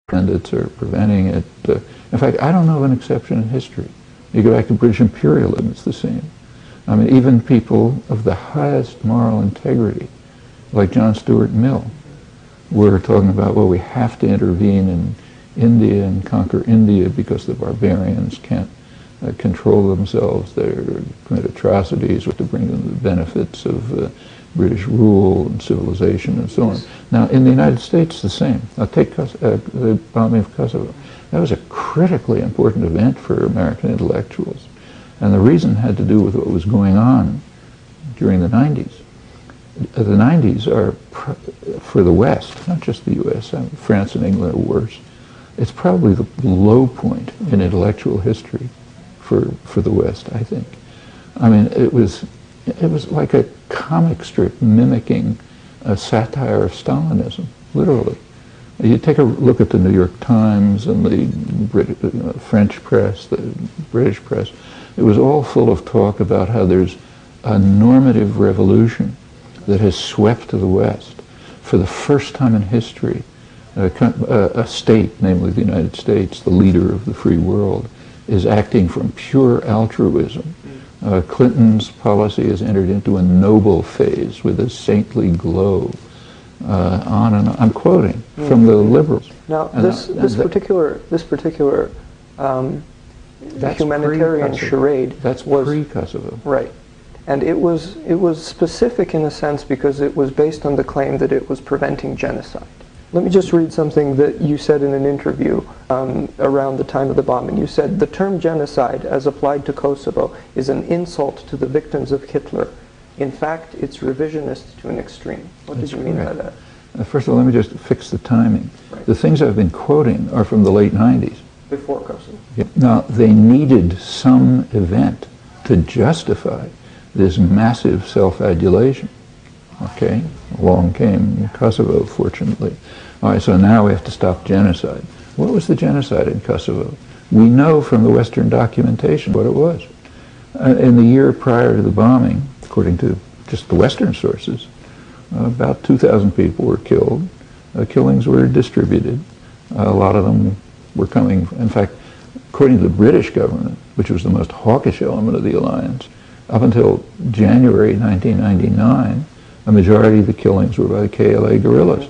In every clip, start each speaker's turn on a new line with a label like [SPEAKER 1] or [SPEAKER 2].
[SPEAKER 1] Bandits are preventing it. In fact, I don't know of an exception in history. You go back to British imperialism, it's the same. I mean, even people of the highest moral integrity, like John Stuart Mill, were talking about, well, we have to intervene in India and conquer India because the barbarians can't control themselves. They commit atrocities with to bring them the benefits of British rule and civilization and so on. Now, in the United States, the same. Now, take the bombing of Kosovo. That was a critically important event for American intellectuals. And the reason had to do with what was going on during the 90s. The 90s are, for the West, not just the U.S., France and England are worse. It's probably the low point in intellectual history for the West, I think. I mean, it was like a comic strip mimicking a satire of Stalinism, literally. You take a look at the New York Times and the French press, the British press. It was all full of talk about how there's a normative revolution that has swept to the West. For the first time in history, a state, namely the United States, the leader of the free world, is acting from pure altruism. Clinton's policy has entered into a noble phase with a saintly glow. On and on. I'm quoting from the liberals.
[SPEAKER 2] Now, this particular humanitarian charade.
[SPEAKER 1] That's pre-Kosovo.
[SPEAKER 2] Right, and it was specific in a sense because it was based on the claim that it was preventing genocide. Let me just read something that you said in an interview around the time of the bombing. You said, "The term genocide, as applied to Kosovo, is an insult to the victims of Hitler. In fact, it's revisionist to an extreme." What did you mean by that?
[SPEAKER 1] First of all, let me just fix the timing. Right. The things I've been quoting are from the late 90s.
[SPEAKER 2] Before Kosovo.
[SPEAKER 1] Yeah. Now, they needed some event to justify this massive self-adulation. Okay? Along came Kosovo, fortunately. All right, so now we have to stop genocide. What was the genocide in Kosovo? We know from the Western documentation what it was. In the year prior to the bombing, according to just the Western sources, about 2,000 people were killed. Killings were distributed. A lot of them were coming, in fact, according to the British government, which was the most hawkish element of the alliance, up until January 1999, a majority of the killings were by the KLA guerrillas,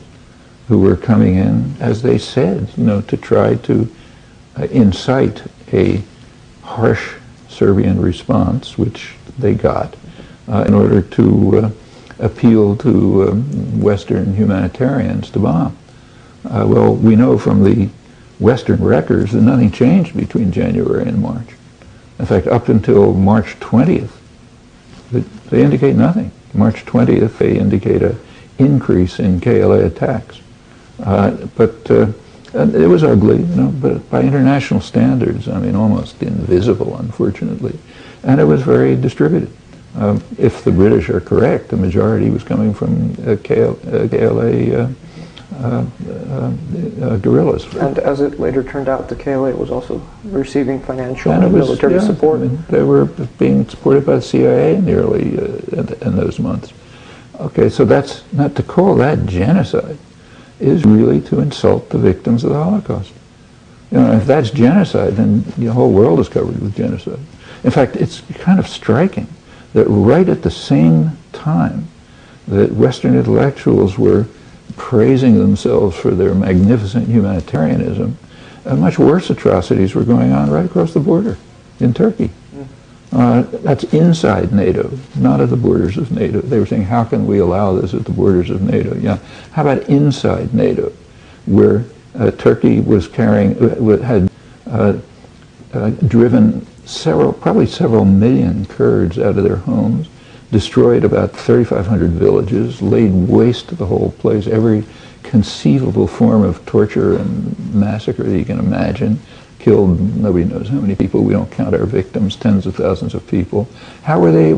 [SPEAKER 1] who were coming in, as they said, to try to incite a harsh Serbian response, which they got, in order to appeal to Western humanitarians to bomb. Well, we know from the Western records that nothing changed between January and March. In fact, up until March 20th, they indicate nothing. March 20th, they indicate an increase in KLA attacks. But it was ugly, but by international standards, I mean, almost invisible, unfortunately. And it was very distributed. If the British are correct, the majority was coming from KLA guerrillas.
[SPEAKER 2] And as it later turned out, the KLA was also receiving financial and military support.
[SPEAKER 1] I mean, they were being supported by the CIA in the early, in those months. Okay, so that's, not to call that genocide, is really to insult the victims of the Holocaust. If that's genocide, then the whole world is covered with genocide. In fact, it's kind of striking that right at the same time that Western intellectuals were praising themselves for their magnificent humanitarianism, much worse atrocities were going on right across the border in Turkey. That's inside NATO, not at the borders of NATO. They were saying, how can we allow this at the borders of NATO? Yeah. How about inside NATO, where Turkey was had driven probably several million Kurds out of their homes, destroyed about 3,500 villages, laid waste to the whole place, every conceivable form of torture and massacre that you can imagine, killed nobody knows how many people, we don't count our victims, tens of thousands of people. How were they